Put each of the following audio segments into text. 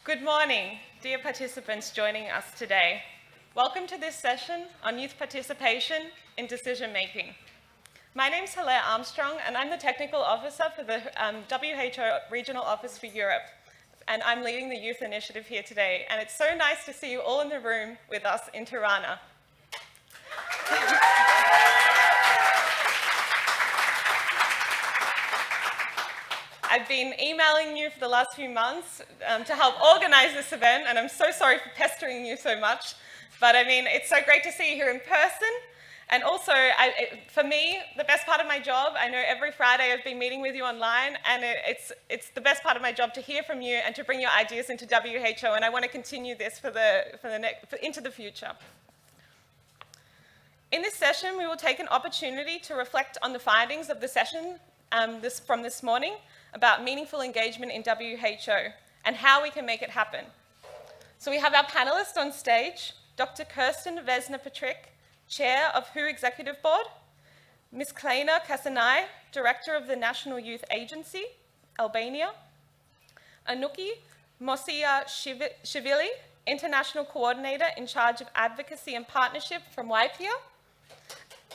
Good morning, dear participants joining us today. Welcome to this session on youth participation in decision making. My name is Hilaire Armstrong, and I'm the Technical Officer for the WHO Regional Office for Europe, and I'm leading the youth initiative here today. And it's so nice to see you all in the room with us in Tirana. I've been emailing you for the last few months to help organize this event, and I'm so sorry for pestering you so much. But I mean, it's so great to see you here in person. And also, for me, the best part of my job, I know every Friday I've been meeting with you online, and it's the best part of my job to hear from you and to bring your ideas into WHO, and I want to continue this into the future. In this session, we will take an opportunity to reflect on the findings of the session from this morning about meaningful engagement in WHO and how we can make it happen. So we have our panelists on stage, Dr. Kirsten Vesna-Patrick, Chair of WHO Executive Board, Ms. Kleina Kasanai, Director of the National Youth Agency, Albania, Anuki Mosia-Shivili, International Coordinator in charge of Advocacy and Partnership from YPR,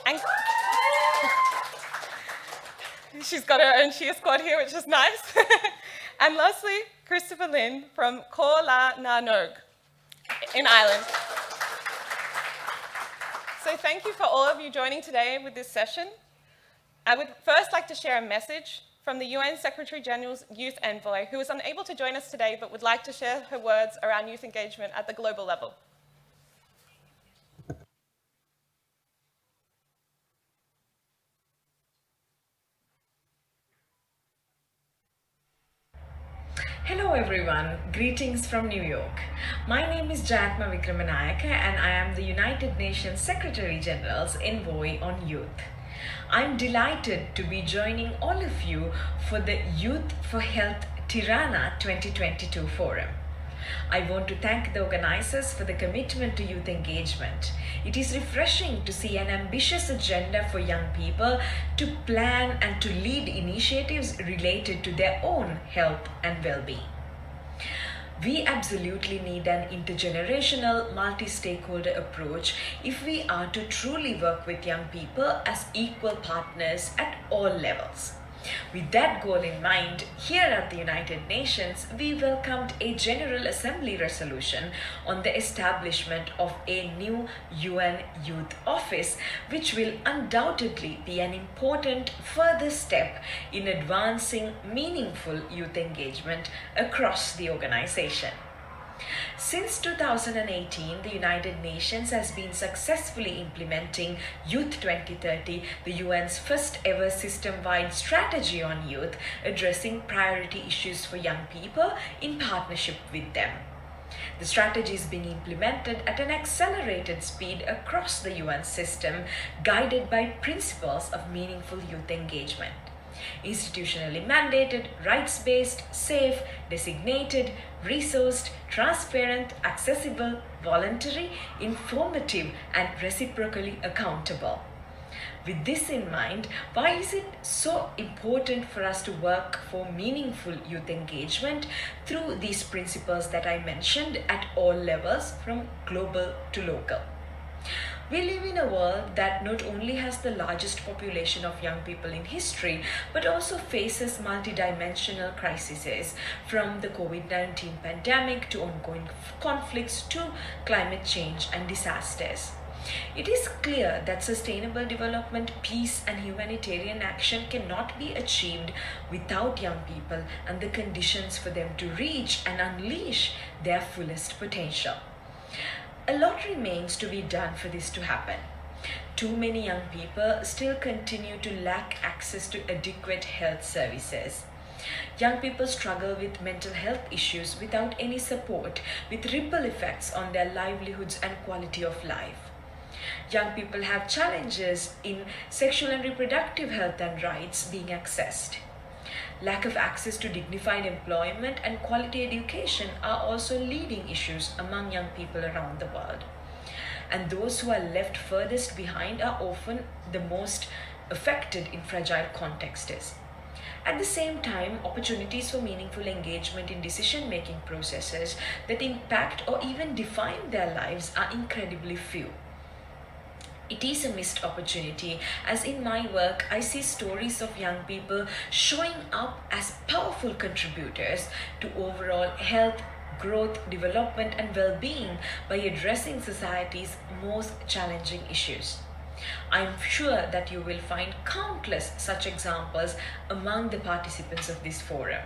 and she's got her own cheer squad here, which is nice. And lastly, Christopher Lynn from Ko La Na Nog in Ireland. So thank you for all of you joining today with this session. I would first like to share a message from the UN Secretary General's Youth Envoy, who is unable to join us today, but would like to share her words around youth engagement at the global level. Hello everyone, greetings from New York. My name is Jayatma Vikramanayake and I am the United Nations Secretary General's Envoy on Youth. I'm delighted to be joining all of you for the Youth for Health Tirana 2022 Forum. I want to thank the organizers for the commitment to youth engagement. It is refreshing to see an ambitious agenda for young people to plan and to lead initiatives related to their own health and well-being. We absolutely need an intergenerational, multi-stakeholder approach if we are to truly work with young people as equal partners at all levels. With that goal in mind, here at the United Nations, we welcomed a General Assembly resolution on the establishment of a new UN Youth Office, which will undoubtedly be an important further step in advancing meaningful youth engagement across the organization. Since 2018, the United Nations has been successfully implementing Youth 2030, the UN's first ever system-wide strategy on youth, addressing priority issues for young people in partnership with them. The strategy is being implemented at an accelerated speed across the UN system, guided by principles of meaningful youth engagement. Institutionally mandated, rights-based, safe, designated, resourced, transparent, accessible, voluntary, informative, and reciprocally accountable. With this in mind, why is it so important for us to work for meaningful youth engagement through these principles that I mentioned at all levels, from global to local? We live in a world that not only has the largest population of young people in history, but also faces multidimensional crises, from the COVID-19 pandemic to ongoing conflicts to climate change and disasters. It is clear that sustainable development, peace, and humanitarian action cannot be achieved without young people and the conditions for them to reach and unleash their fullest potential. A lot remains to be done for this to happen. Too many young people still continue to lack access to adequate health services. Young people struggle with mental health issues without any support, with ripple effects on their livelihoods and quality of life. Young people have challenges in sexual and reproductive health and rights being accessed. Lack of access to dignified employment and quality education are also leading issues among young people around the world. And those who are left furthest behind are often the most affected in fragile contexts. At the same time, opportunities for meaningful engagement in decision making processes that impact or even define their lives are incredibly few. It is a missed opportunity, as in my work, I see stories of young people showing up as powerful contributors to overall health, growth, development, and well being by addressing society's most challenging issues. I'm sure that you will find countless such examples among the participants of this forum.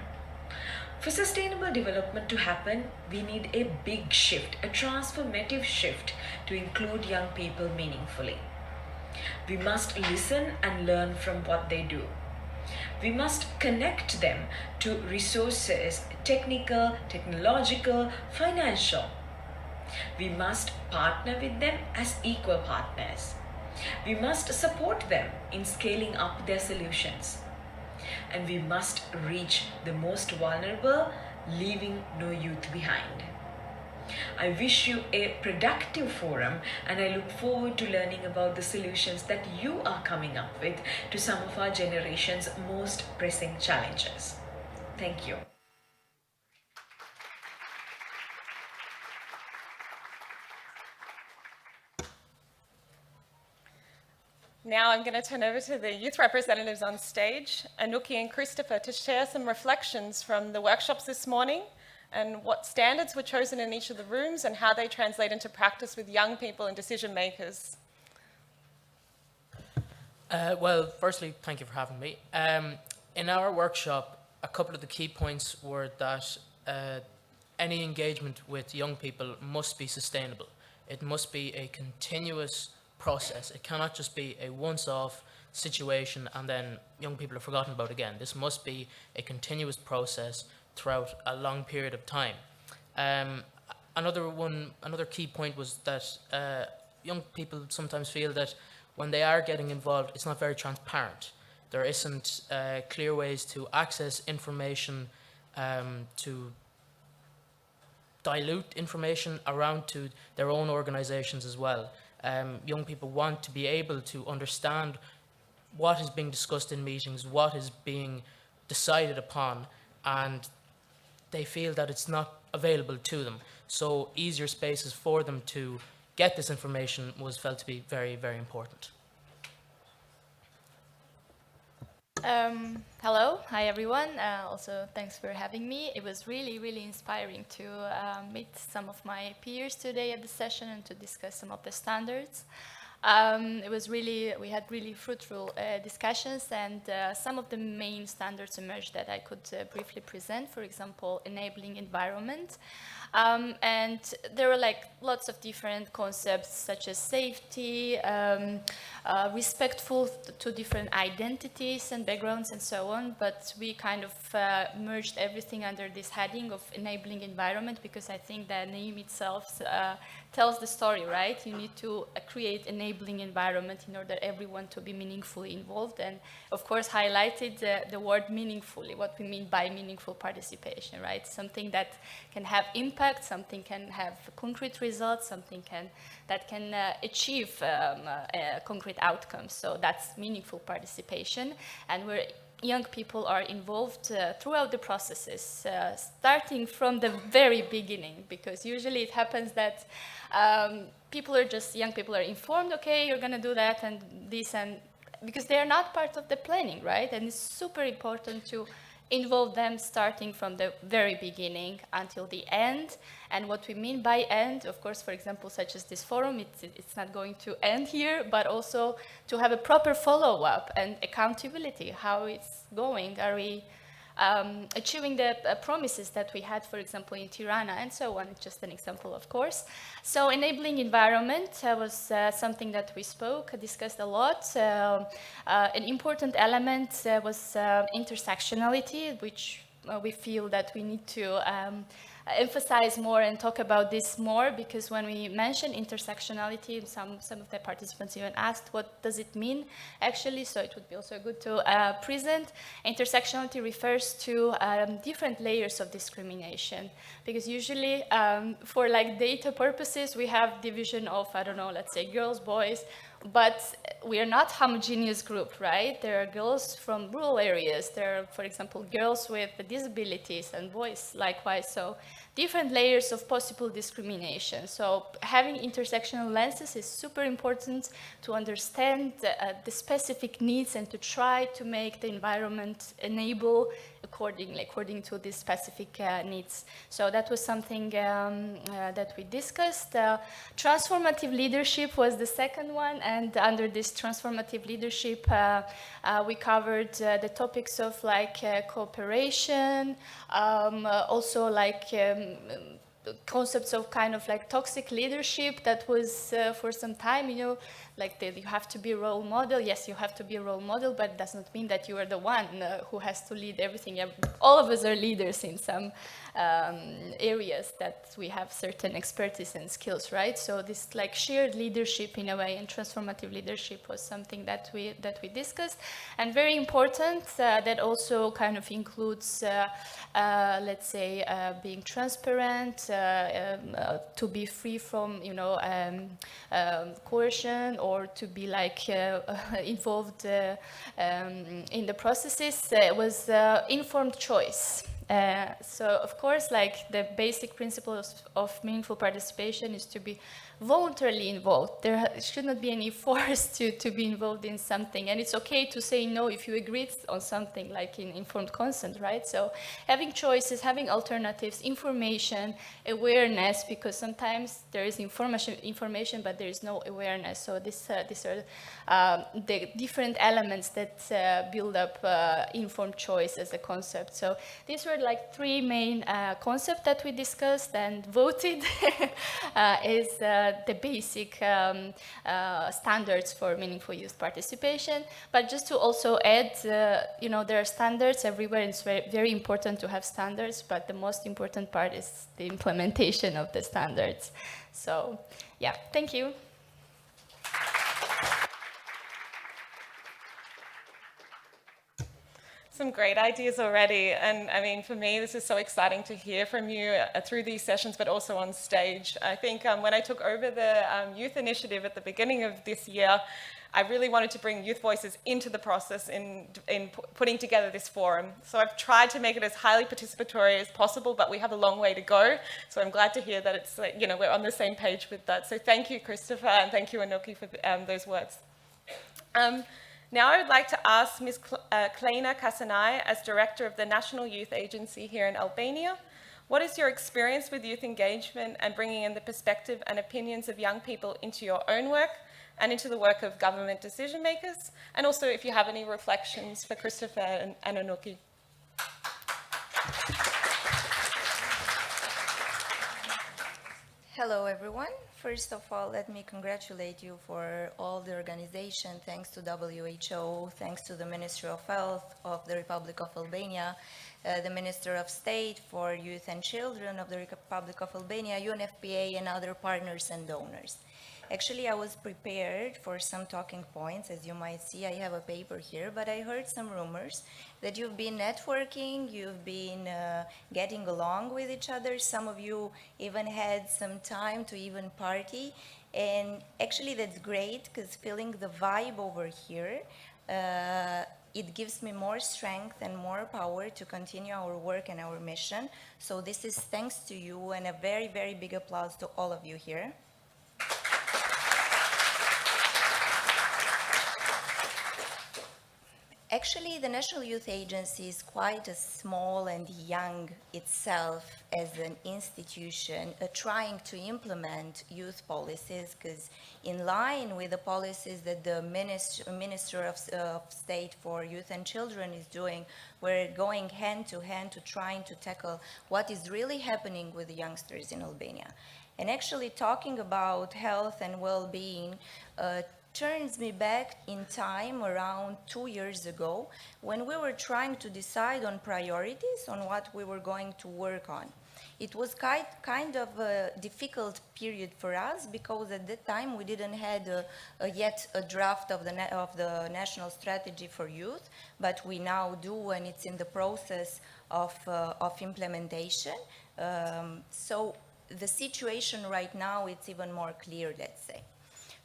For sustainable development to happen, we need a big shift, a transformative shift to include young people meaningfully. We must listen and learn from what they do. We must connect them to resources, technical, technological, financial. We must partner with them as equal partners. We must support them in scaling up their solutions. And we must reach the most vulnerable, leaving no youth behind. I wish you a productive forum, and I look forward to learning about the solutions that you are coming up with to some of our generation's most pressing challenges. Thank you. Now I'm going to turn over to the youth representatives on stage, Anuki and Christopher, to share some reflections from the workshops this morning and what standards were chosen in each of the rooms and how they translate into practice with young people and decision makers. Well, firstly, thank you for having me. In our workshop, a couple of the key points were that any engagement with young people must be sustainable. It must be a continuous process. It cannot just be a once-off situation and then young people are forgotten about again. This must be a continuous process throughout a long period of time. Another key point was that young people sometimes feel that when they are getting involved, it's not very transparent. There isn't clear ways to access information, to dilute information around to their own organizations as well. Young people want to be able to understand what is being discussed in meetings, what is being decided upon, and they feel that it's not available to them. So easier spaces for them to get this information was felt to be very, very important. Hello, hi everyone. Also, thanks for having me. It was really, really inspiring to meet some of my peers today at the session and to discuss some of the standards. We had really fruitful discussions, and some of the main standards emerged that I could briefly present. For example, enabling environment. And there were like lots of different concepts such as safety, respectful to different identities and backgrounds and so on, but we kind of merged everything under this heading of enabling environment, because I think the name itself tells the story, right? You need to create enabling environment in order everyone to be meaningfully involved, and of course highlighted the word meaningfully, what we mean by meaningful participation, right? Something that can have impact, something can have concrete results, something that can achieve concrete outcomes. So that's meaningful participation, and where young people are involved throughout the processes, starting from the very beginning, because usually it happens that young people are informed, okay, you're going to do that and this, and because they are not part of the planning, right? And it's super important to involve them starting from the very beginning until the end. And what we mean by end, of course, for example, such as this forum, it's not going to end here, but also to have a proper follow-up and accountability. How it's going? Are we achieving the promises that we had, for example, in Tirana and so on? It's just an example, of course. So enabling environment was something that we discussed a lot. An important element was intersectionality, which we feel that we need to emphasize more and talk about this more, because when we mention intersectionality, some of the participants even asked, what does it mean actually? So it would be also good to present. Intersectionality refers to different layers of discrimination, because usually for like data purposes, we have division of, I don't know, let's say girls, boys, But we are not homogeneous group, right? There are girls from rural areas. There are, for example, girls with disabilities and boys likewise. So different layers of possible discrimination. So having intersectional lenses is super important to understand the specific needs and to try to make the environment enable according to these specific needs. So that was something that we discussed. Transformative leadership was the second one, and under this transformative leadership, we covered the topics of like cooperation, also like concepts of kind of like toxic leadership that was for some time, you know, like you have to be a role model. Yes, you have to be a role model, but it does not mean that you are the one who has to lead everything. All of us are leaders in some areas that we have certain expertise and skills, right? So this like shared leadership in a way and transformative leadership was something that we discussed, and very important that also kind of includes, let's say, being transparent, to be free from, you know, coercion, or to be like involved in the processes. Was informed choice. So of course, like the basic principles of meaningful participation is to be voluntarily involved. There should not be any force to be involved in something, and it's okay to say no if you agree on something, like in informed consent, right? So having choices, having alternatives, information, awareness, because sometimes there is information, but there is no awareness. So these are the different elements that build up informed choice as a concept. So these were like three main concepts that we discussed and voted is the basic standards for meaningful youth participation. But just to also add, you know, there are standards everywhere, and it's very important to have standards, but the most important part is the implementation of the standards. So, yeah, thank you. Some great ideas already, and I mean, for me, this is so exciting to hear from you through these sessions, but also on stage. I think when I took over the youth initiative at the beginning of this year, I really wanted to bring youth voices into the process in putting together this forum. So I've tried to make it as highly participatory as possible, but we have a long way to go. So I'm glad to hear that it's, you know, we're on the same page with that. So thank you, Christopher, and thank you, Anoki, for those words. Now I would like to ask Ms. Kleina Kasanai, as Director of the National Youth Agency here in Albania, what is your experience with youth engagement and bringing in the perspective and opinions of young people into your own work and into the work of government decision makers? And also if you have any reflections for Christopher and Anoki. Hello, everyone. First of all, let me congratulate you for all the organization. Thanks to WHO, thanks to the Ministry of Health of the Republic of Albania, the Minister of State for Youth and Children of the Republic of Albania, UNFPA, and other partners and donors. Actually, I was prepared for some talking points. As you might see, I have a paper here, but I heard some rumors that you've been networking, you've been getting along with each other. Some of you even had some time to even party. And actually, that's great, because feeling the vibe over here, it gives me more strength and more power to continue our work and our mission. So this is thanks to you, and a very, very big applause to all of you here. Actually, the National Youth Agency is quite a small and young itself as an institution, trying to implement youth policies, because in line with the policies that the Minister of State for Youth and Children is doing, we're going hand to hand to trying to tackle what is really happening with the youngsters in Albania. And actually talking about health and well-being, turns me back in time around 2 years ago, when we were trying to decide on priorities on what we were going to work on. It was kind of a difficult period for us, because at that time we didn't have yet a draft of the national strategy for youth, but we now do, and it's in the process of implementation. So the situation right now, it's even more clear, let's say.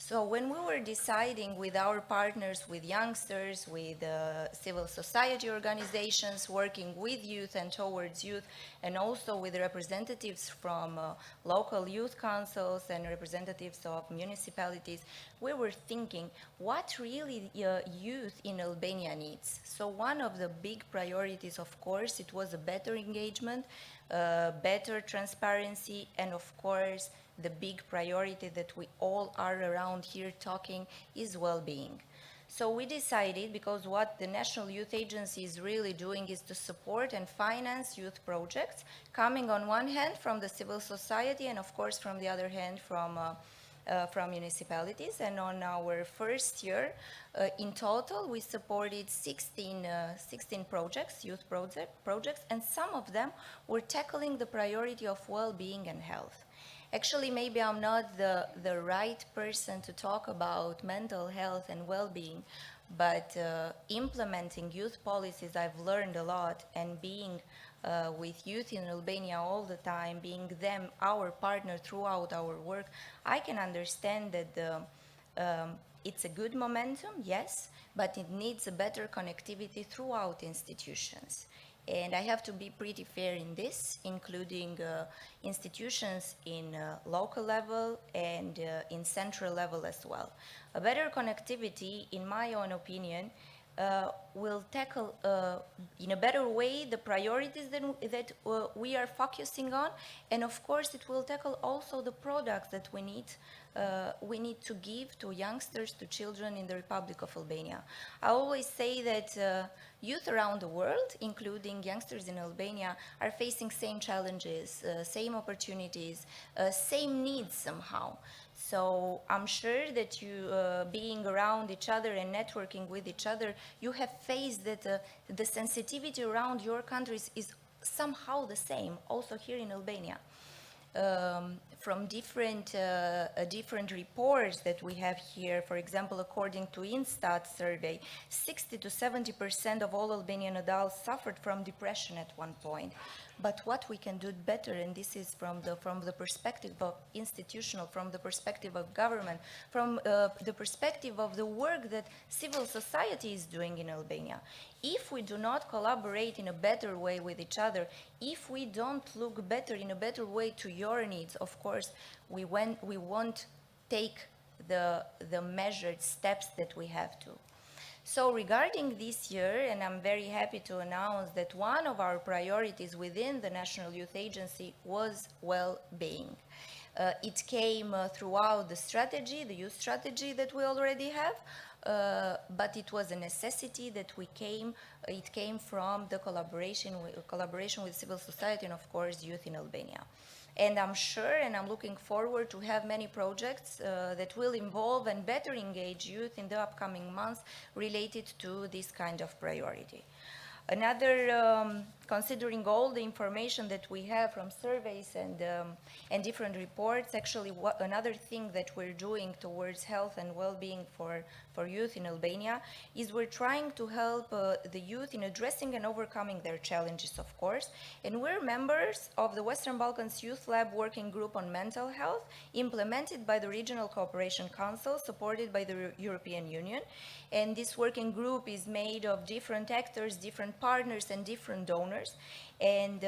So when we were deciding with our partners, with youngsters, with civil society organizations, working with youth and towards youth, and also with representatives from local youth councils and representatives of municipalities, we were thinking what really youth in Albania needs. So one of the big priorities, of course, it was a better engagement, better transparency, and of course, the big priority that we all are around here talking is well-being. So we decided, because what the National Youth Agency is really doing is to support and finance youth projects, coming on one hand from the civil society and of course from the other hand from municipalities. And on our first year, in total, we supported 16 projects, youth projects, and some of them were tackling the priority of well-being and health. Actually, maybe I'm not the right person to talk about mental health and well-being, but implementing youth policies, I've learned a lot, and being with youth in Albania all the time, being them our partner throughout our work, I can understand that it's a good momentum, yes, but it needs a better connectivity throughout institutions. And I have to be pretty fair in this, including institutions in local level and in central level as well. A better connectivity, in my own opinion, will tackle in a better way the priorities that we are focusing on, and of course it will tackle also the products that we need to give to youngsters, to children in the Republic of Albania. I always say that youth around the world, including youngsters in Albania, are facing same challenges, same opportunities, same needs somehow. So I'm sure that you, being around each other and networking with each other, you have faced that the sensitivity around your countries is somehow the same, also here in Albania. From different reports that we have here, for example, according to Instat survey, 60 to 70% of all Albanian adults suffered from depression at one point. But what we can do better, and this is from the perspective of institutional, from the perspective of government, from the perspective of the work that civil society is doing in Albania. If we do not collaborate in a better way with each other, if we don't look better in a better way to your needs, of course, we won't take the measured steps that we have to. So regarding this year, and I'm very happy to announce that one of our priorities within the National Youth Agency was well-being. It came throughout the strategy, the youth strategy that we already have, but it was a necessity that it came from the collaboration with civil society and of course youth in Albania. And I'm sure and I'm looking forward to have many projects that will involve and better engage youth in the upcoming months related to this kind of priority. Another, considering all the information that we have from surveys and different reports, actually another thing that we're doing towards health and well-being for youth in Albania is we're trying to help the youth in addressing and overcoming their challenges, of course. And we're members of the Western Balkans Youth Lab Working Group on Mental Health, implemented by the Regional Cooperation Council, supported by the European Union. And this working group is made of different actors, different partners, and different donors. And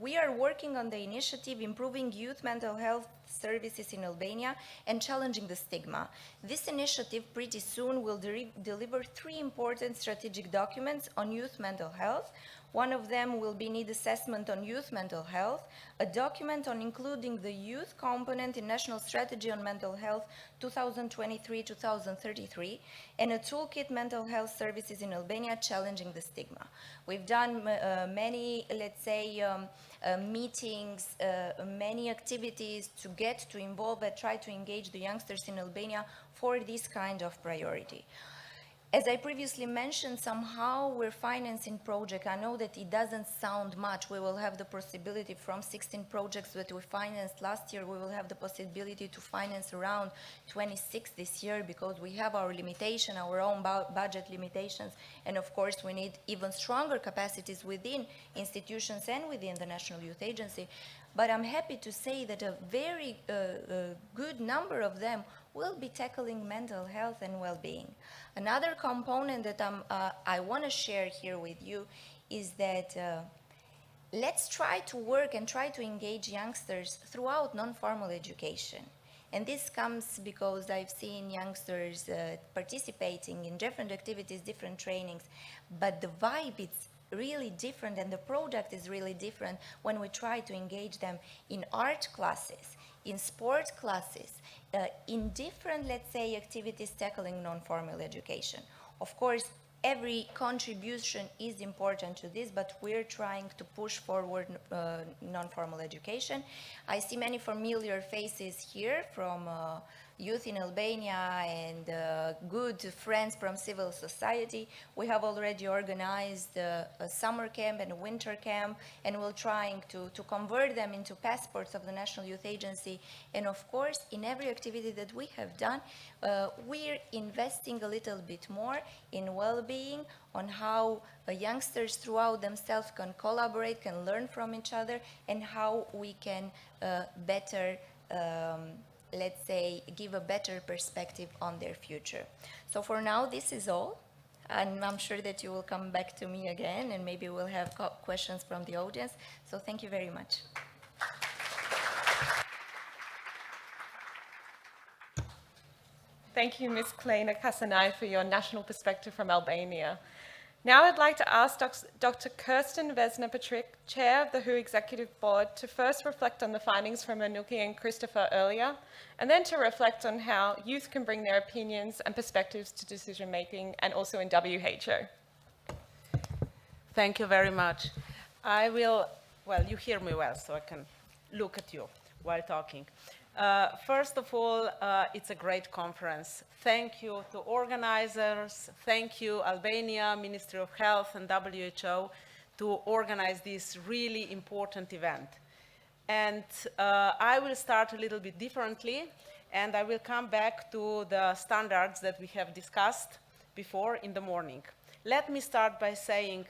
we are working on the initiative Improving Youth Mental Health Services in Albania and Challenging the Stigma. This initiative pretty soon will deliver 3 important strategic documents on youth mental health. One of them will be need assessment on youth mental health, a document on including the youth component in National Strategy on Mental Health 2023-2033, and a toolkit mental health services in Albania challenging the stigma. We've done many, let's say, meetings, many activities to get to involve and try to engage the youngsters in Albania for this kind of priority. As I previously mentioned, somehow we're financing projects. I know that it doesn't sound much. We will have the possibility from 16 projects that we financed last year, we will have the possibility to finance around 26 this year because we have our limitation, our own budget limitations. And of course, we need even stronger capacities within institutions and within the National Youth Agency. but I'm happy to say that a very good number of them will be tackling mental health and well-being. Another component that I want to share here with you is that let's try to work and try to engage youngsters throughout non-formal education. And this comes because I've seen youngsters participating in different activities, different trainings, but the vibe is really different and the product is really different when we try to engage them in art classes, in sport classes, in different, let's say, activities tackling non-formal education. Of course, every contribution is important to this, but we're trying to push forward non-formal education. I see many familiar faces here from youth in Albania and good friends from civil society. We have already organized a summer camp and a winter camp, and we're trying to convert them into passports of the National Youth Agency. And of course, in every activity that we have done, we're investing a little bit more in well-being, on how youngsters throughout themselves can collaborate, can learn from each other, and how we can better let's say, give a better perspective on their future. So for now, this is all. And I'm sure that you will come back to me again, and maybe we'll have questions from the audience. So thank you very much. Thank you, Ms. Klena Kasanai, for your national perspective from Albania. Now I'd like to ask Dr. Kirsten Vesna-Patrick, Chair of the WHO Executive Board, to first reflect on the findings from Anuki and Christopher earlier, and then to reflect on how youth can bring their opinions and perspectives to decision-making, and also in WHO. Thank you very much. I will, well, you hear me well, so I can look at you while talking. First of all, it's a great conference. Thank you to organizers. Thank you, Albania, Ministry of Health and WHO, to organize this really important event. And I will start a little bit differently, and I will come back to the standards that we have discussed before in the morning. Let me start by saying,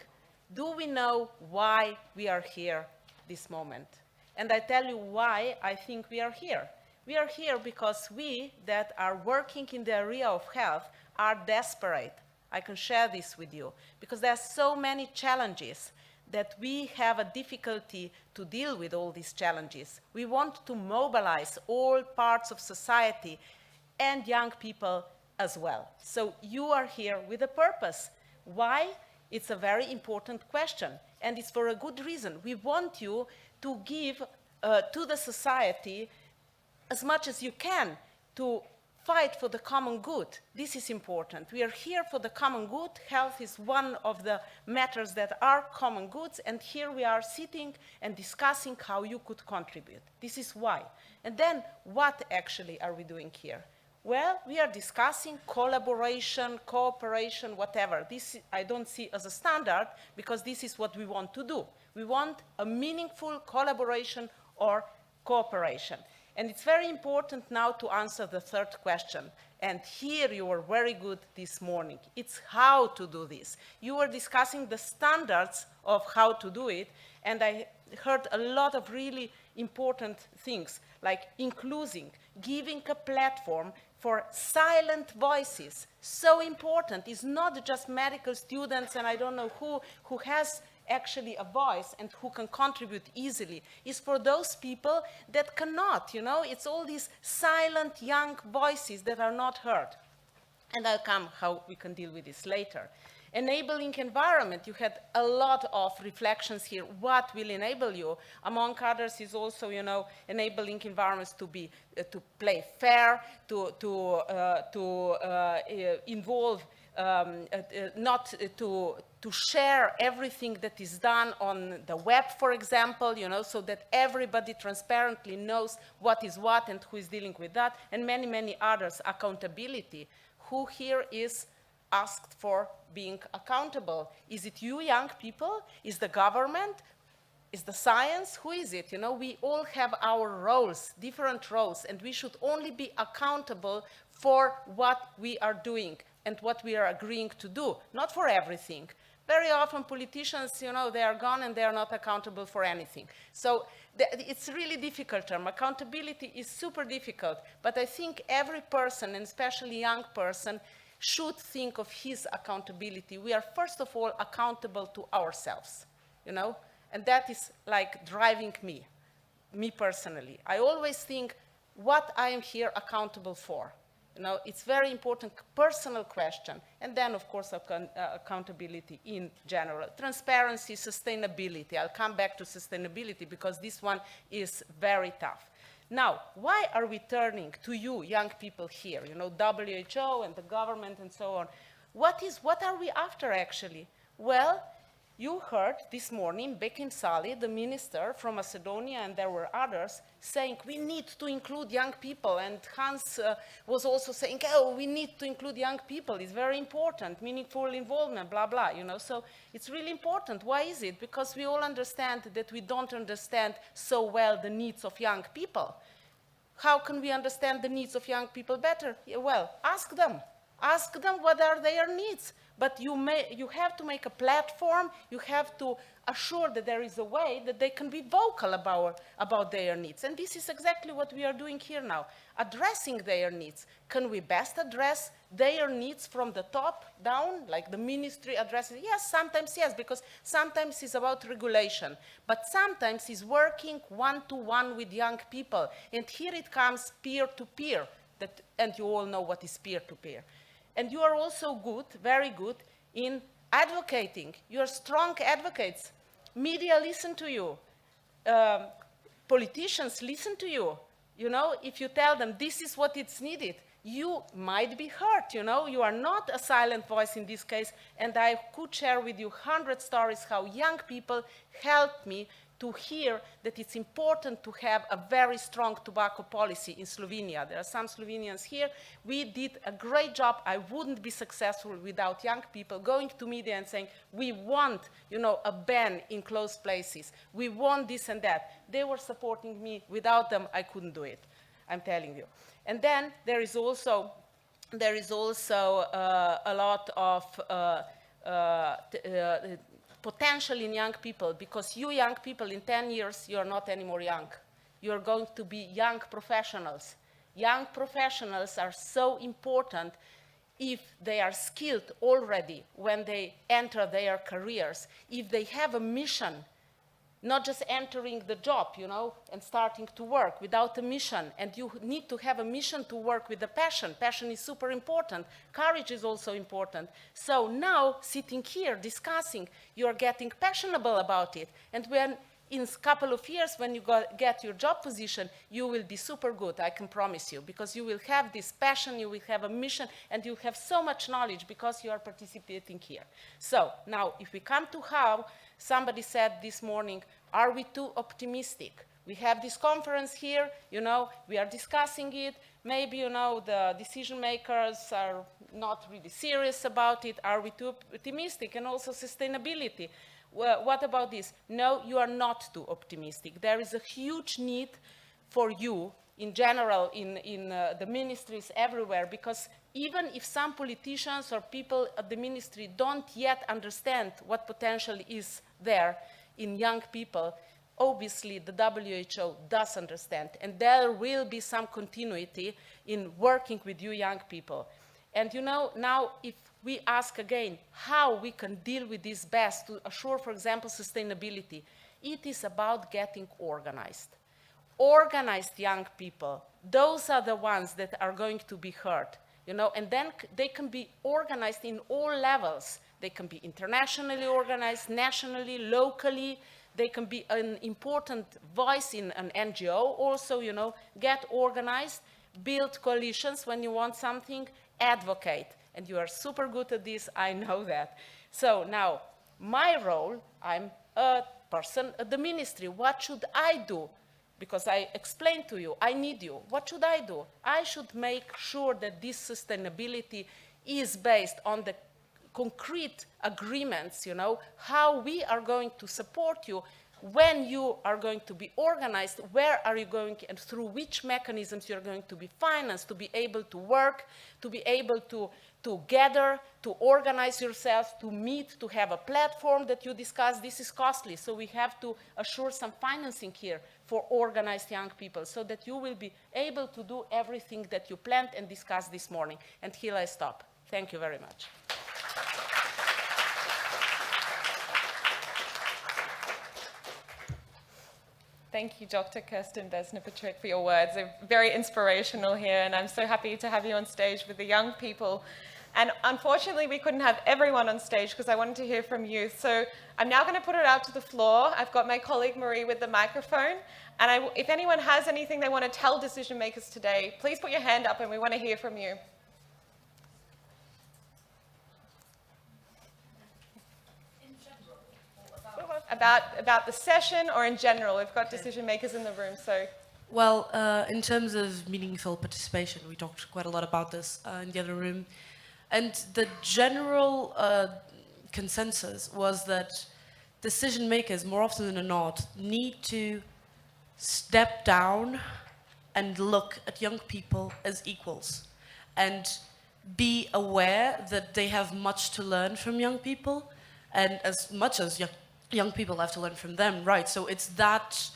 do we know why we are here this moment? And I tell you why I think we are here. We are here because we that are working in the area of health are desperate. I can share this with you because there are so many challenges that we have a difficulty to deal with all these challenges. We want to mobilize all parts of society and young people as well. So you are here with a purpose. Why? It's a very important question, and it's for a good reason. We want you to give to the society as much as you can to fight for the common good. This is important. We are here for the common good. Health is one of the matters that are common goods, and here we are sitting and discussing how you could contribute. This is why. And then what actually are we doing here? Well, we are discussing collaboration, cooperation, whatever. This I don't see as a standard because this is what we want to do. We want a meaningful collaboration or cooperation. And it's very important now to answer the third question. And here you were very good this morning. It's how to do this. You were discussing the standards of how to do it, and I heard a lot of really important things, like including, giving a platform for silent voices. So important. It's not just medical students and I don't know who has actually a voice and who can contribute easily. It's for those people that cannot, you know. It's all these silent young voices that are not heard. And I'll come how we can deal with this later. Enabling environment, you had a lot of reflections here. What will enable you? Among others is also, you know, enabling environments to be, to play fair, to involve, not to share everything that is done on the web, for example, you know, so that everybody transparently knows what is what and who is dealing with that, and many, many others. Accountability. Who here is asked for being accountable? Is it you young people? Is the government? Is the science? Who is it? You know, we all have our roles, different roles, and we should only be accountable for what we are doing and what we are agreeing to do, not for everything. very often politicians, you know, they are gone and they are not accountable for anything. So it's a really difficult term. Accountability is super difficult, but I think every person, and especially young person, should think of his accountability. We are first of all accountable to ourselves, you know, and that is like driving me personally. I always think what I am here accountable for. You know, it's very important personal question. And then, of course, accountability in general. Transparency, sustainability. I'll come back to sustainability because this one is very tough. Now, why are we turning to you, young people here? You know, WHO and the government and so on. What are we after, actually? Well, you heard this morning Bekim Sali, the minister from Macedonia, and there were others, saying we need to include young people. And Hans was also saying, oh, we need to include young people. It's very important, meaningful involvement, blah, blah, you know. So it's really important. Why is it? Because we all understand that we don't understand so well the needs of young people. How can we understand the needs of young people better? Well, ask them. Ask them what are their needs. But you have to make a platform, you have to assure that there is a way that they can be vocal about their needs. And this is exactly what we are doing here now, addressing their needs. Can we best address their needs from the top down, like the ministry addresses? Yes, sometimes yes, because sometimes it's about regulation, but sometimes it's working one-to-one with young people. And here it comes peer-to-peer, and you all know what is peer-to-peer. And you are also good, very good, in advocating. You are strong advocates. Media listen to you. Politicians listen to you. You know, if you tell them this is what is needed, you might be hurt, you know. You are not a silent voice in this case. And I could share with you 100 stories how young people helped me to hear that it's important to have a very strong tobacco policy in Slovenia. There are some Slovenians here. We did a great job. I wouldn't be successful without young people going to media and saying, we want, you know, a ban in closed places. We want this and that. They were supporting me. Without them, I couldn't do it. I'm telling you. And then there is also a lot of potential in young people, because you young people in 10 years, you are not anymore young. You are going to be young professionals. Young professionals are so important if they are skilled already when they enter their careers, if they have a mission, not just entering the job, you know, and starting to work without a mission. And you need to have a mission to work with a passion. Passion is super important. Courage is also important. So now, sitting here, discussing, you are getting passionate about it. And when, in a couple of years, when you get your job position, you will be super good, I can promise you, because you will have this passion, you will have a mission, and you have so much knowledge because you are participating here. So now, if we come to how, somebody said this morning, are we too optimistic? We have this conference here, you know, we are discussing it. Maybe, you know, the decision makers are not really serious about it. Are we too optimistic? And also sustainability. Well, what about this? No, you are not too optimistic. There is a huge need for you in general in the ministries everywhere, because even if some politicians or people at the ministry don't yet understand what potential is there in young people, obviously the WHO does understand, and there will be some continuity in working with you young people. And you know, now if we ask again how we can deal with this best to assure, for example, sustainability, it is about getting organized. Organized young people, those are the ones that are going to be heard, you know, and then they can be organized in all levels. They can be internationally organized, nationally, locally. They can be an important voice in an NGO also, you know, get organized, build coalitions when you want something, advocate. And you are super good at this, I know that. So now, my role, I'm a person at the ministry. What should I do? Because I explained to you, I need you. What should I do? I should make sure that this sustainability is based on the concrete agreements, you know, how we are going to support you when you are going to be organized, where are you going and through which mechanisms you're going to be financed to be able to work, to be able to to gather, to organize yourself, to meet, to have a platform that you discuss. This is costly, so we have to assure some financing here for organized young people so that you will be able to do everything that you planned and discussed this morning. And here I stop. Thank you very much. Thank you, Dr. Kirsten Besner-Patrick, for your words. They're very inspirational here, and I'm so happy to have you on stage with the young people. And unfortunately, we couldn't have everyone on stage because I wanted to hear from youth. So I'm now going to put it out to the floor. I've got my colleague Marie with the microphone. And if anyone has anything they want to tell decision makers today, please put your hand up and we want to hear from you. About the session or in general? We've got decision makers in the room, so. Well, in terms of meaningful participation, we talked quite a lot about this in the other room. And the general consensus was that decision makers, more often than not, need to step down and look at young people as equals and be aware that they have much to learn from young people, and as much as young people have to learn from them, right? So it's that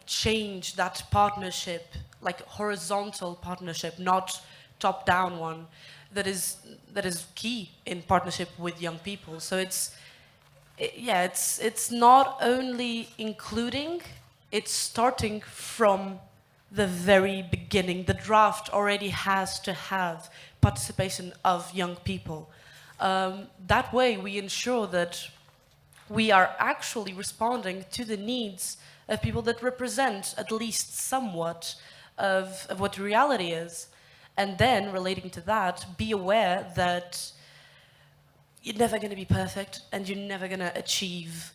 change, that partnership, like horizontal partnership, not top-down one, that is key in partnership with young people. So it's not only including, it's starting from the very beginning. The draft already has to have participation of young people. That way we ensure that we are actually responding to the needs of people that represent at least somewhat of what reality is. And then, relating to that, be aware that you're never going to be perfect and you're never going to achieve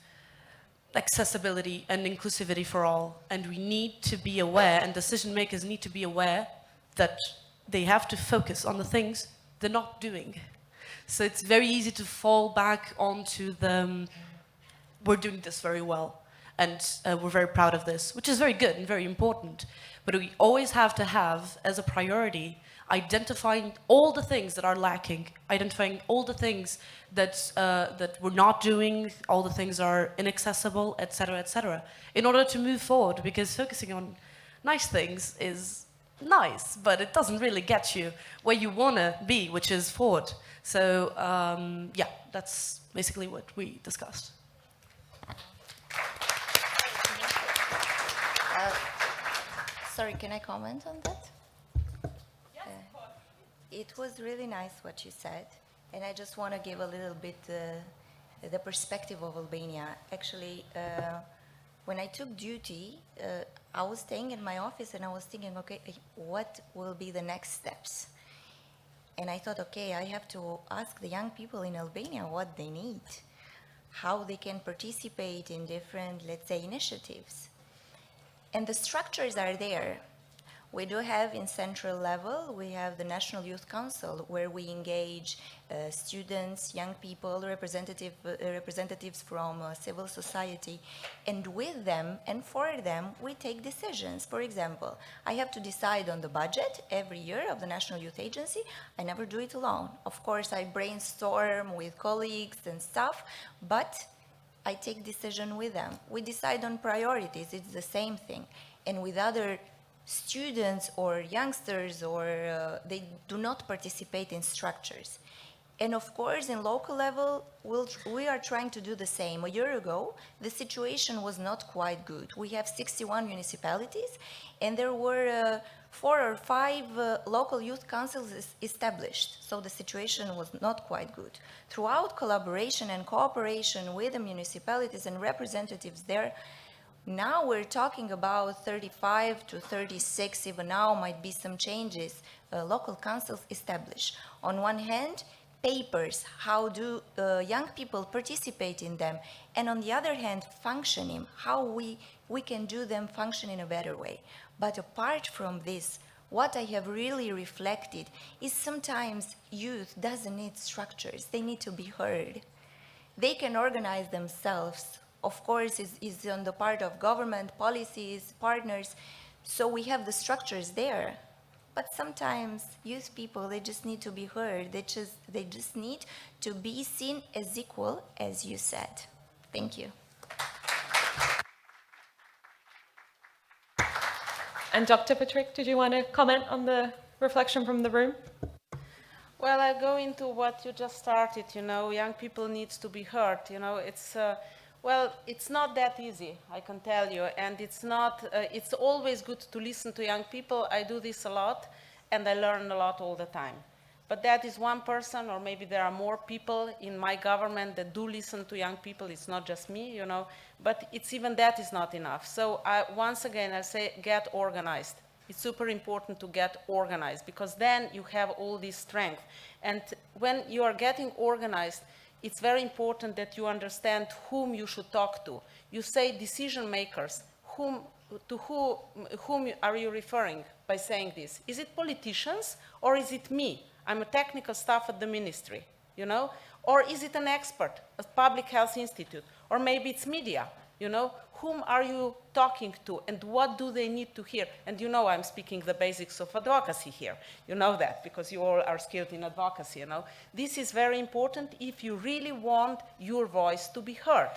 accessibility and inclusivity for all. And we need to be aware, and decision makers need to be aware, that they have to focus on the things they're not doing. So it's very easy to fall back onto the, we're doing this very well, and we're very proud of this, which is very good and very important. But we always have to have, as a priority, identifying all the things that are lacking, identifying all the things that we're not doing, all the things are inaccessible, etc., in order to move forward, because focusing on nice things is nice, but it doesn't really get you where you want to be, which is forward. So, yeah, that's basically what we discussed. Sorry, can I comment on that? It was really nice what you said, and I just want to give a little bit the perspective of Albania. Actually, when I took duty, I was staying in my office and I was thinking, okay, what will be the next steps? And I thought, okay, I have to ask the young people in Albania what they need, how they can participate in different, let's say, initiatives. And the structures are there. We do have in central level, we have the National Youth Council, where we engage students, young people, representatives from civil society, and with them and for them, we take decisions. For example, I have to decide on the budget every year of the National Youth Agency. I never do it alone. Of course, I brainstorm with colleagues and stuff, but I take decision with them. We decide on priorities, it's the same thing. And with other students or youngsters, or they do not participate in structures. And of course, in local level, we are trying to do the same. A year ago, the situation was not quite good. We have 61 municipalities, and there were 4 or 5 local youth councils established. So the situation was not quite good. Throughout collaboration and cooperation with the municipalities and representatives there, now we're talking about 35 to 36, even now might be some changes, local councils established. On one hand, papers, how do young people participate in them? And on the other hand, functioning, how we can do them function in a better way. But apart from this, what I have really reflected is sometimes youth doesn't need structures, they need to be heard. They can organize themselves. Of course, is on the part of government, policies, partners. So we have the structures there, But sometimes youth people, they just need to be heard. They just need to be seen as equal, as you said. Thank you. And Dr. Patrick, did you want to comment on the reflection from the room? Well, I go into what you just started, young people needs to be heard, well, it's not that easy, I can tell you, and it's always good to listen to young people. I do this a lot, and I learn a lot all the time. But that is one person, or maybe there are more people in my government that do listen to young people. It's not just me, but even that is not enough. So once again, I say get organized. It's super important to get organized, because then you have all this strength. And when you are getting organized, it's very important that you understand whom you should talk to. You say decision makers. To whom are you referring by saying this? Is it politicians, or is it me? I'm a technical staff at the ministry, Or is it an expert, a public health institute? Or maybe it's media, Whom are you talking to, and what do they need to hear? And I'm speaking the basics of advocacy here. You know that, because you all are skilled in advocacy, This is very important if you really want your voice to be heard.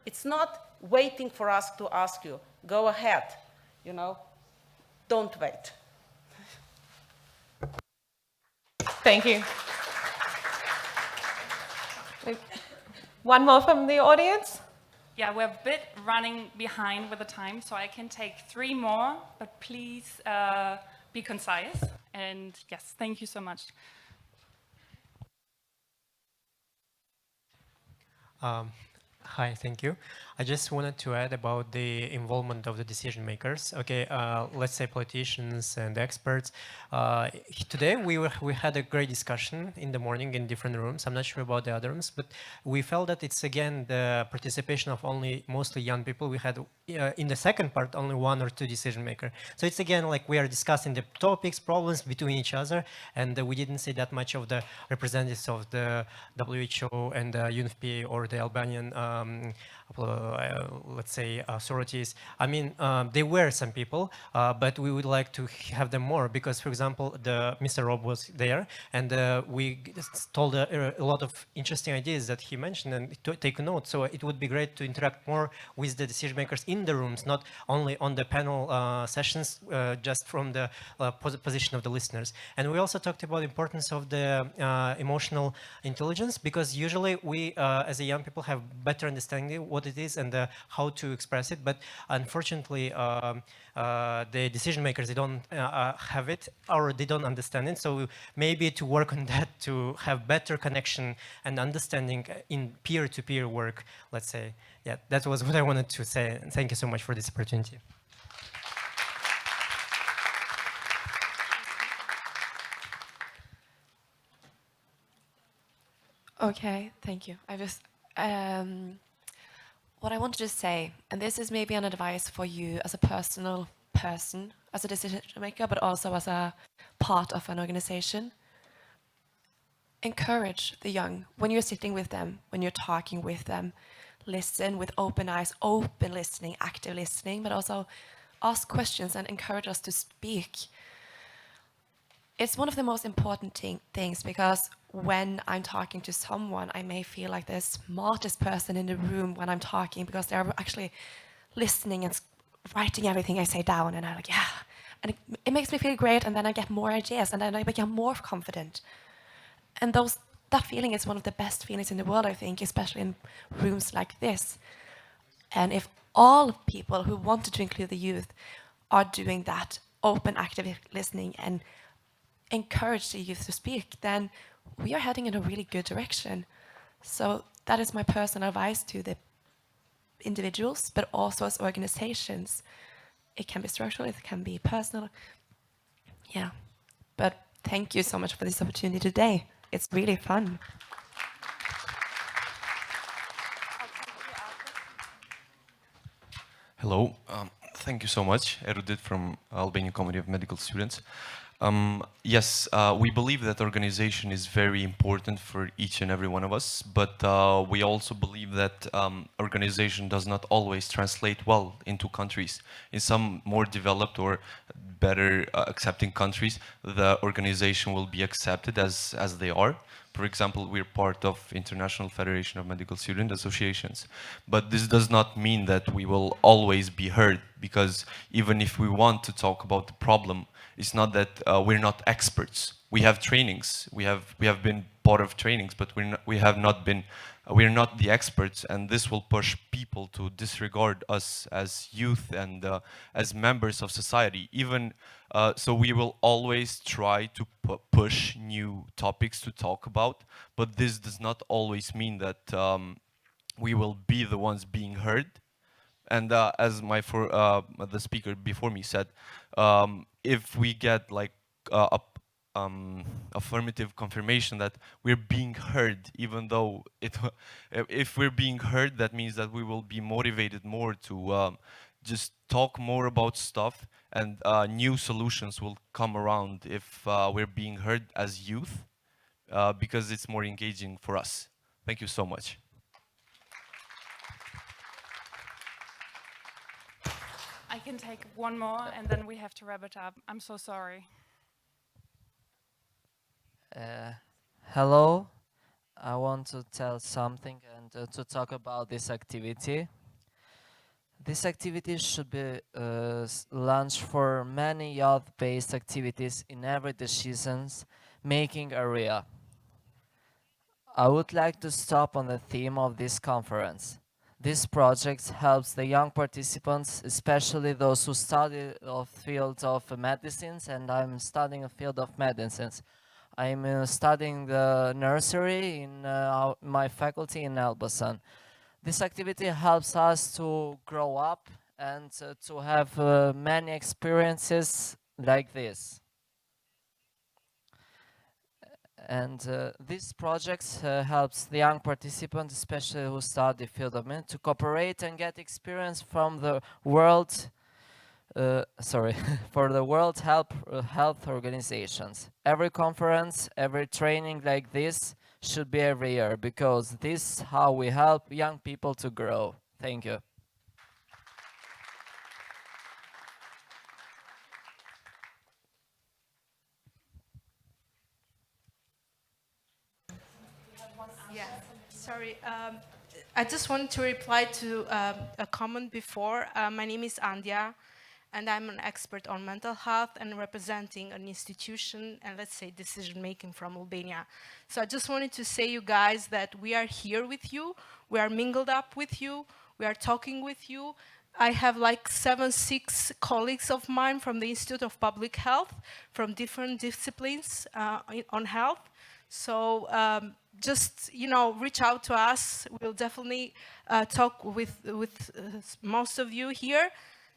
It's not waiting for us to ask you. Go ahead, Don't wait. Thank you. One more from the audience. Yeah, we're a bit running behind with the time, so I can take 3 more, but please be concise. And yes, thank you so much. Hi, thank you. I just wanted to add about the involvement of the decision makers. Okay, let's say politicians and experts. Today we had a great discussion in the morning in different rooms. I'm not sure about the other rooms, but we felt that it's again the participation of mostly young people. We had in the second part only 1 or 2 decision makers. So it's again like we are discussing the topics, problems between each other, and we didn't see that much of the representatives of the WHO and the UNFPA or the Albanian let's say authorities. I mean, there were some people, but we would like to have them more, because, for example, Mr. Rob was there, and we told a lot of interesting ideas that he mentioned, and to take note. So it would be great to interact more with the decision makers in the rooms, not only on the panel sessions, just from the position of the listeners. And we also talked about the importance of the emotional intelligence, because usually we, as a young people, have better understanding what it is and how to express it. But unfortunately, the decision makers, they don't have it, or they don't understand it. So maybe to work on that, to have better connection and understanding in peer-to-peer work, let's say. Yeah, that was what I wanted to say. And thank you so much for this opportunity. Okay, thank you. What I wanted to say, and this is maybe an advice for you as a personal person, as a decision maker, but also as a part of an organization. Encourage the young when you're sitting with them, when you're talking with them. Listen with open eyes, open listening, active listening, but also ask questions and encourage us to speak. It's one of the most important things, because when I'm talking to someone, I may feel like the smartest person in the room when I'm talking, because they're actually listening and writing everything I say down, and I'm like, yeah. And it makes me feel great, and then I get more ideas, and then I become more confident. And that feeling is one of the best feelings in the world, I think, especially in rooms like this. And if all people who wanted to include the youth are doing that, open, active listening, and encourage the youth to speak, then we are heading in a really good direction. So that is my personal advice to the individuals, but also as organizations. It can be structural, it can be personal. Yeah. But thank you so much for this opportunity today. It's really fun. Hello. Thank you so much. Erudit from Albanian Committee of Medical Students. Yes, we believe that organization is very important for each and every one of us, but we also believe that organization does not always translate well into countries. In some more developed or better accepting countries, the organization will be accepted as they are. For example, we're part of International Federation of Medical Student Associations. But this does not mean that we will always be heard, because even if we want to talk about the problem, it's not that we're not experts. We have trainings. We have been part of trainings, but we're not the experts, and this will push people to disregard us as youth and as members of society. Even so, we will always try to push new topics to talk about, but this does not always mean that we will be the ones being heard. And as the speaker before me said, if we get like affirmative confirmation that we're being heard, even though if we're being heard, that means that we will be motivated more to just talk more about stuff, and new solutions will come around if we're being heard as youth, because it's more engaging for us. Thank you so much. I can take one more, and then we have to wrap it up. I'm so sorry. Hello, I want to tell something and to talk about this activity. This activity should be launched for many youth-based activities in every decisions making area. I would like to stop on the theme of this conference. This project helps the young participants, especially those who study the field of medicines, and I'm studying a field of medicines. I'm studying the nursery in my faculty in Elbasan. This activity helps us to grow up and to have many experiences like this. And this project helps the young participants, especially who study the field of medicine, to cooperate and get experience from the world, for the World Health Organizations. Every conference, every training like this should be every year, because this is how we help young people to grow. Thank you. Yeah, sorry. I just wanted to reply to a comment before. My name is Andya, and I'm an expert on mental health and representing an institution and, let's say, decision-making from Albania. So I just wanted to say, you guys, that we are here with you. We are mingled up with you. We are talking with you. I have like 6 colleagues of mine from the Institute of Public Health, from different disciplines on health. So just, reach out to us. We'll definitely talk with most of you here.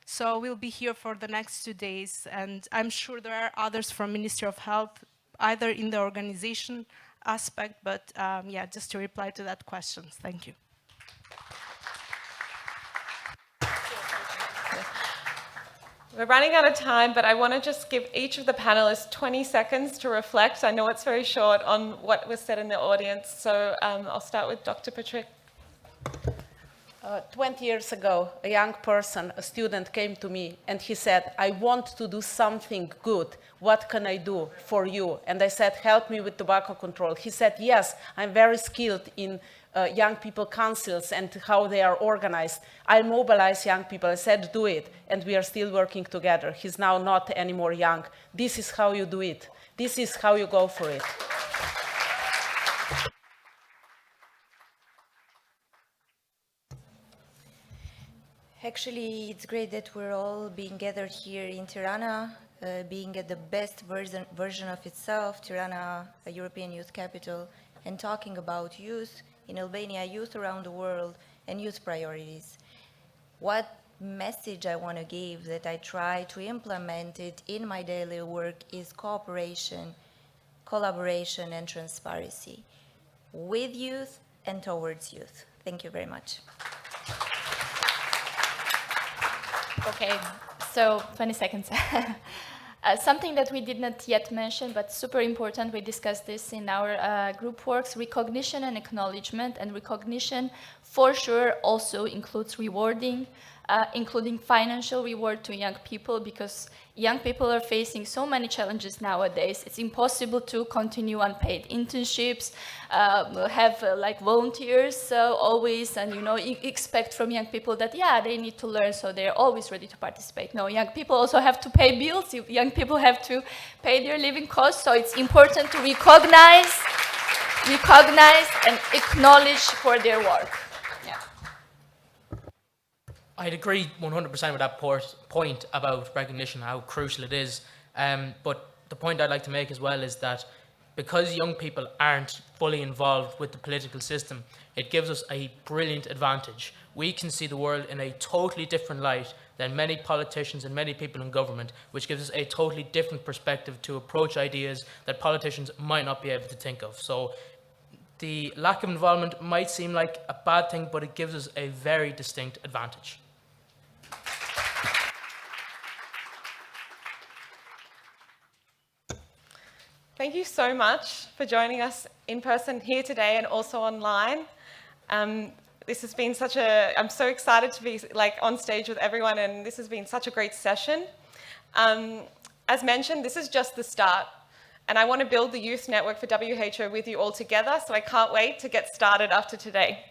So we'll be here for the next 2 days. And I'm sure there are others from Ministry of Health, either in the organization aspect, but yeah, just to reply to that question. Thank you. We're running out of time, but I want to just give each of the panelists 20 seconds to reflect. I know it's very short on what was said in the audience, so I'll start with Dr. Patrick. 20 years ago, a young person, a student, came to me and he said, I want to do something good. What can I do for you? And I said, help me with tobacco control. He said, yes, I'm very skilled in young people councils and how they are organized. I'll mobilize young people. I said, do it. And we are still working together. He's now not anymore young. This is how you do it. This is how you go for it. Actually, it's great that we're all being gathered here in Tirana, being at the best version of itself, Tirana, a European youth capital, and talking about youth in Albania, youth around the world, and youth priorities. What message I want to give that I try to implement it in my daily work is cooperation, collaboration, and transparency with youth and towards youth. Thank you very much. Okay, so 20 seconds. Something that we did not yet mention, but super important, we discussed this in our group works, recognition and acknowledgement. And recognition for sure also includes rewarding, including financial reward to young people, because young people are facing so many challenges nowadays. It's impossible to continue unpaid internships, have like volunteers always, and expect from young people that they need to learn, so they're always ready to participate. No, young people also have to pay bills. Young people have to pay their living costs, so it's important to recognize and acknowledge for their work. I'd agree 100% with that point about recognition, how crucial it is. But the point I'd like to make as well is that because young people aren't fully involved with the political system, it gives us a brilliant advantage. We can see the world in a totally different light than many politicians and many people in government, which gives us a totally different perspective to approach ideas that politicians might not be able to think of. So the lack of involvement might seem like a bad thing, but it gives us a very distinct advantage. Thank you so much for joining us in person here today and also online. This has been I'm so excited to be on stage with everyone, and this has been such a great session. As mentioned, this is just the start, and I want to build the youth network for WHO with you all together, so I can't wait to get started after today.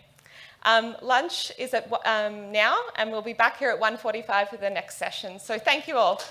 Lunch is at now, and we'll be back here at 1:45 for the next session. So thank you all.